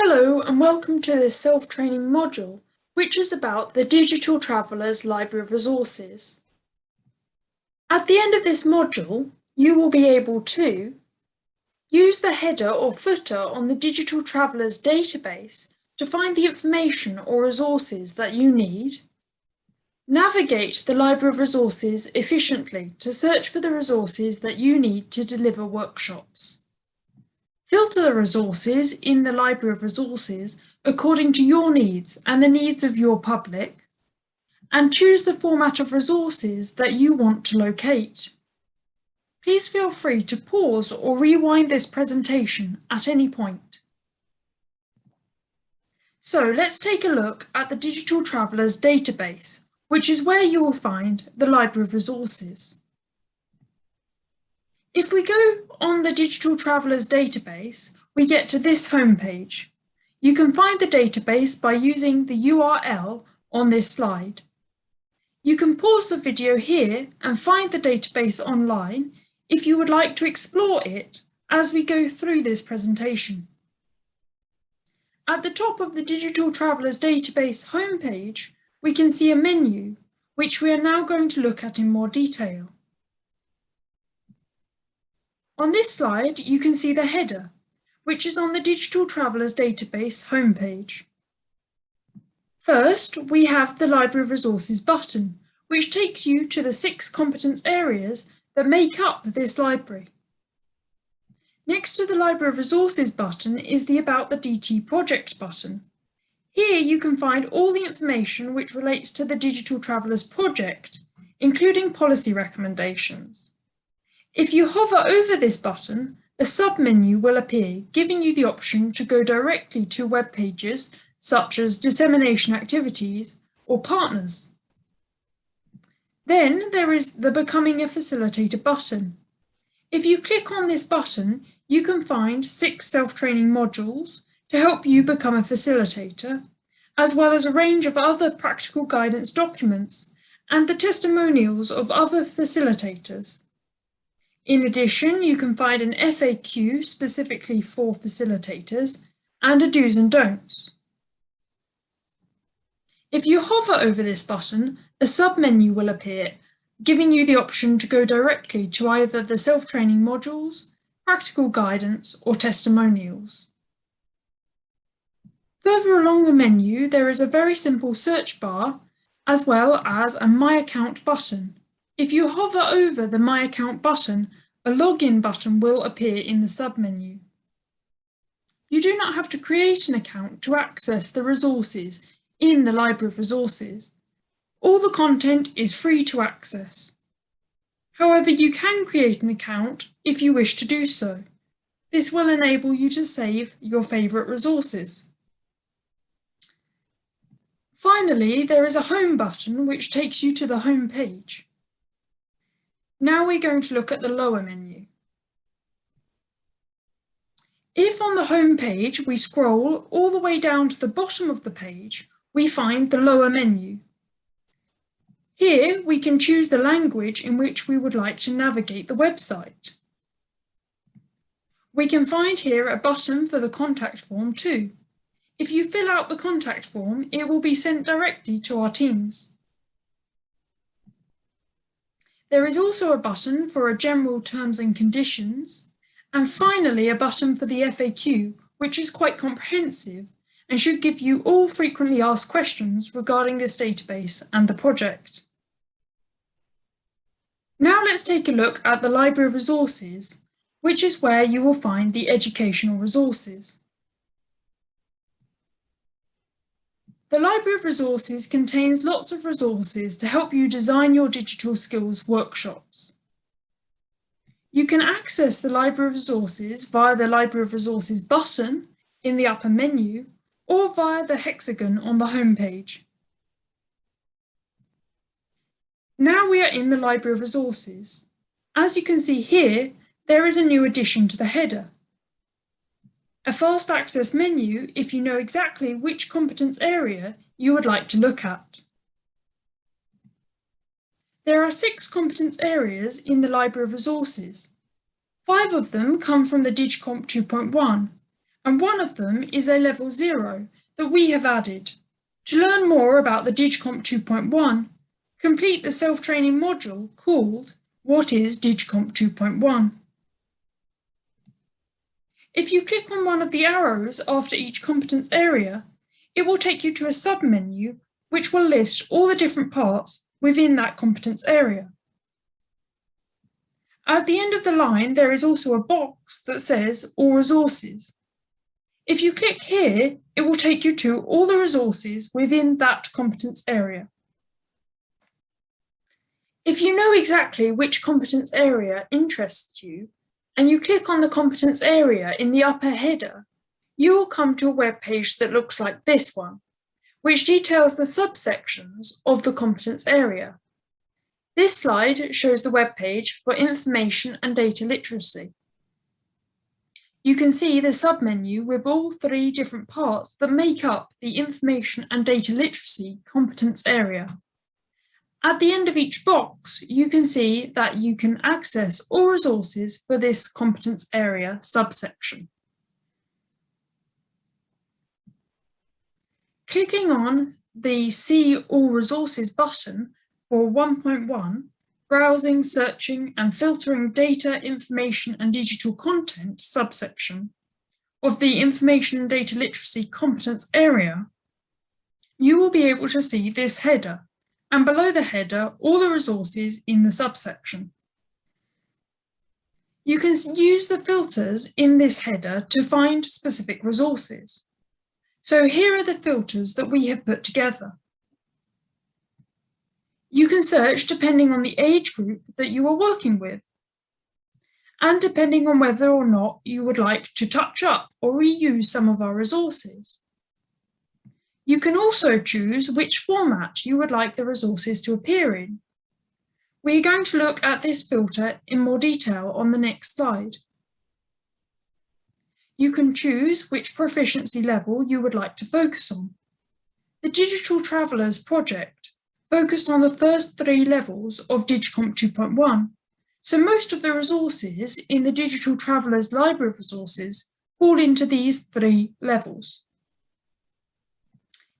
Hello and welcome to this self-training module, which is about the Digital Traveller's Library of Resources. At the end of this module, you will be able to use the header or footer on the Digital Traveller's database to find the information or resources that you need, navigate the Library of Resources efficiently to search for the resources that you need to deliver workshops. Filter the resources in the Library of Resources according to your needs and the needs of your public, and choose the format of resources that you want to locate. Please feel free to pause or rewind this presentation at any point. So let's take a look at the Digital Traveller's database, which is where you will find the Library of Resources. If we go on the Digital Traveller's database, we get to this homepage. You can find the database by using the URL on this slide. You can pause the video here and find the database online if you would like to explore it as we go through this presentation. At the top of the Digital Traveller's database homepage, we can see a menu, which we are now going to look at in more detail. On this slide, you can see the header, which is on the Digital Traveller's database homepage. First, we have the Library of Resources button, which takes you to the 6 competence areas that make up this library. Next to the Library of Resources button is the About the DT Project button. Here you can find all the information which relates to the Digital Traveller's project, including policy recommendations. If you hover over this button, a sub-menu will appear, giving you the option to go directly to web pages such as dissemination activities or partners. Then there is the Becoming a Facilitator button. If you click on this button, you can find 6 self-training modules to help you become a facilitator, as well as a range of other practical guidance documents and the testimonials of other facilitators. In addition, you can find an FAQ specifically for facilitators and a do's and don'ts. If you hover over this button, a sub-menu will appear, giving you the option to go directly to either the self-training modules, practical guidance, or testimonials. Further along the menu, there is a very simple search bar, as well as a My Account button. If you hover over the My Account button, a Login button will appear in the sub-menu. You do not have to create an account to access the resources in the Library of Resources. All the content is free to access. However, you can create an account if you wish to do so. This will enable you to save your favourite resources. Finally, there is a Home button which takes you to the home page. Now we're going to look at the lower menu. If on the home page we scroll all the way down to the bottom of the page, we find the lower menu. Here we can choose the language in which we would like to navigate the website. We can find here a button for the contact form too. If you fill out the contact form, it will be sent directly to our teams. There is also a button for a general terms and conditions, and finally a button for the FAQ, which is quite comprehensive and should give you all frequently asked questions regarding this database and the project. Now let's take a look at the Library of Resources, which is where you will find the educational resources. The Library of Resources contains lots of resources to help you design your digital skills workshops. You can access the Library of Resources via the Library of Resources button in the upper menu or via the hexagon on the home page. Now we are in the Library of Resources. As you can see here, there is a new addition to the header. A fast access menu if you know exactly which competence area you would like to look at. There are 6 competence areas in the Library of Resources. 5 of them come from the DigComp 2.1, and one of them is a level 0 that we have added. To learn more about the DigComp 2.1, complete the self-training module called What is DigComp 2.1? If you click on one of the arrows after each competence area, it will take you to a submenu which will list all the different parts within that competence area. At the end of the line, there is also a box that says All Resources. If you click here, it will take you to all the resources within that competence area. If you know exactly which competence area interests you, and you click on the competence area in the upper header, you will come to a web page that looks like this one, which details the subsections of the competence area. This slide shows the web page for information and data literacy. You can see the submenu with all 3 different parts that make up the information and data literacy competence area. At the end of each box, you can see that you can access all resources for this competence area subsection. Clicking on the See All Resources button for 1.1, Browsing, Searching and Filtering Data, Information and Digital Content subsection of the Information and Data Literacy competence area, you will be able to see this header, and below the header, all the resources in the subsection. You can use the filters in this header to find specific resources. So here are the filters that we have put together. You can search depending on the age group that you are working with, and depending on whether or not you would like to touch up or reuse some of our resources. You can also choose which format you would like the resources to appear in. We are going to look at this filter in more detail on the next slide. You can choose which proficiency level you would like to focus on. The Digital Travellers project focused on the first 3 levels of DigComp 2.1, so most of the resources in the Digital Travellers library of resources fall into these 3 levels.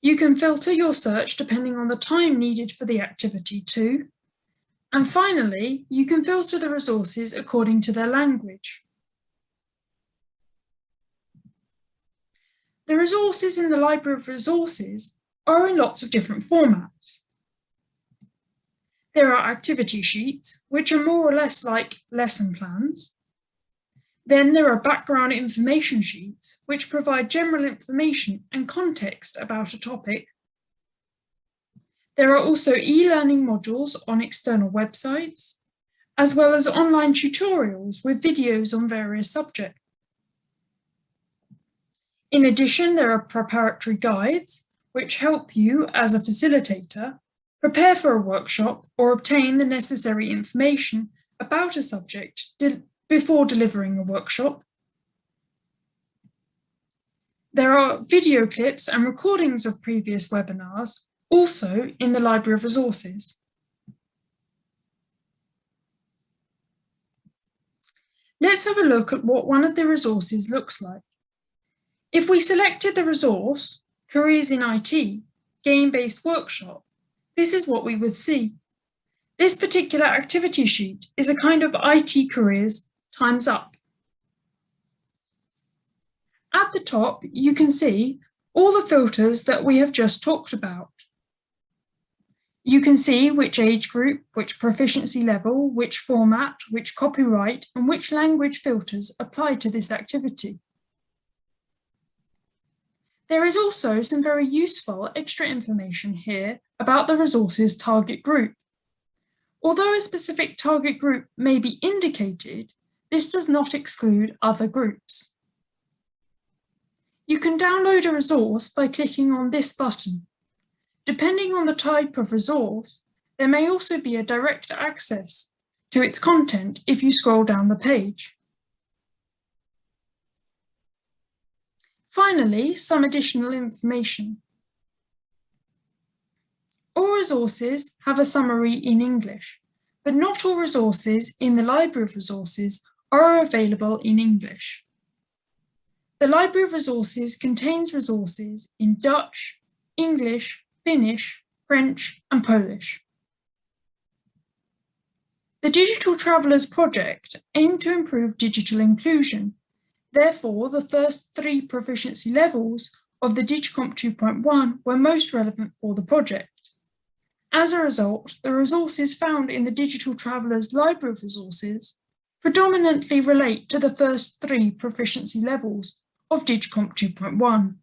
You can filter your search depending on the time needed for the activity too. And finally, you can filter the resources according to their language. The resources in the library of resources are in lots of different formats. There are activity sheets, which are more or less like lesson plans. Then there are background information sheets, which provide general information and context about a topic. There are also e-learning modules on external websites, as well as online tutorials with videos on various subjects. In addition, there are preparatory guides, which help you as a facilitator prepare for a workshop or obtain the necessary information about a subject before delivering a workshop. There are video clips and recordings of previous webinars also in the library of resources. Let's have a look at what one of the resources looks like. If we selected the resource, Careers in IT, Game-Based Workshop, this is what we would see. This particular activity sheet is a kind of IT careers times up. At the top, you can see all the filters that we have just talked about. You can see which age group, which proficiency level, which format, which copyright, and which language filters apply to this activity. There is also some very useful extra information here about the resource's target group. Although a specific target group may be indicated, this does not exclude other groups. You can download a resource by clicking on this button. Depending on the type of resource, there may also be a direct access to its content if you scroll down the page. Finally, some additional information. All resources have a summary in English, but not all resources in the library of resources are available in English. The Library of Resources contains resources in Dutch, English, Finnish, French, and Polish. The Digital Travellers project aimed to improve digital inclusion. Therefore, the first 3 proficiency levels of the DigComp 2.1 were most relevant for the project. As a result, the resources found in the Digital Travellers Library of Resources predominantly relate to the first 3 proficiency levels of DigComp 2.1.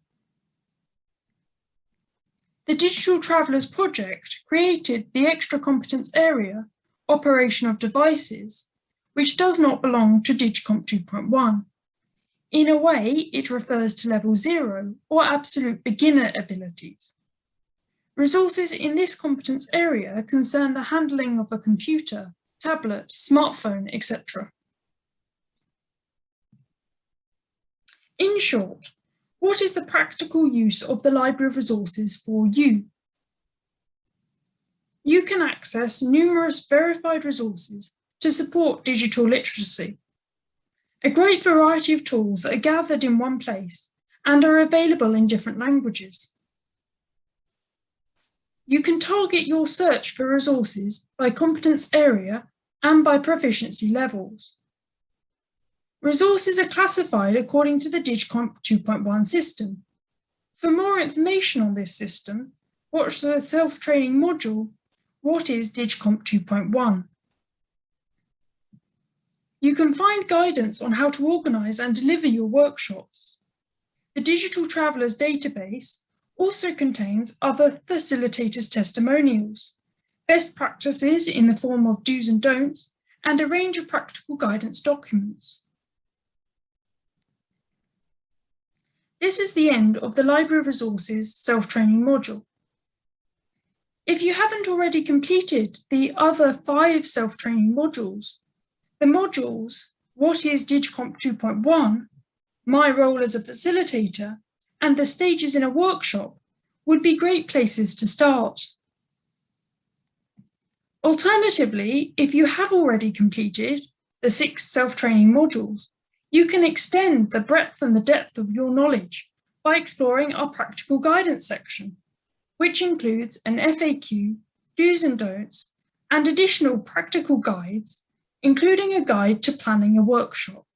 The Digital Travellers project created the extra competence area, Operation of Devices, which does not belong to DigComp 2.1. In a way, it refers to level 0 or absolute beginner abilities. Resources in this competence area concern the handling of a computer, tablet, smartphone, etc. In short, what is the practical use of the Library of Resources for you? You can access numerous verified resources to support digital literacy. A great variety of tools are gathered in one place and are available in different languages. You can target your search for resources by competence area and by proficiency levels. Resources are classified according to the DigComp 2.1 system. For more information on this system, watch the self-training module, What is DigComp 2.1? You can find guidance on how to organise and deliver your workshops. The Digital Travellers database also contains other facilitators' testimonials, best practices in the form of do's and don'ts, and a range of practical guidance documents. This is the end of the Library of Resources self-training module. If you haven't already completed the other 5 self-training modules, the modules What is DigComp 2.1, My Role as a Facilitator, and the Stages in a Workshop would be great places to start. Alternatively, if you have already completed the 6 self-training modules, you can extend the breadth and the depth of your knowledge by exploring our practical guidance section, which includes an FAQ, do's and don'ts, and additional practical guides, including a guide to planning a workshop.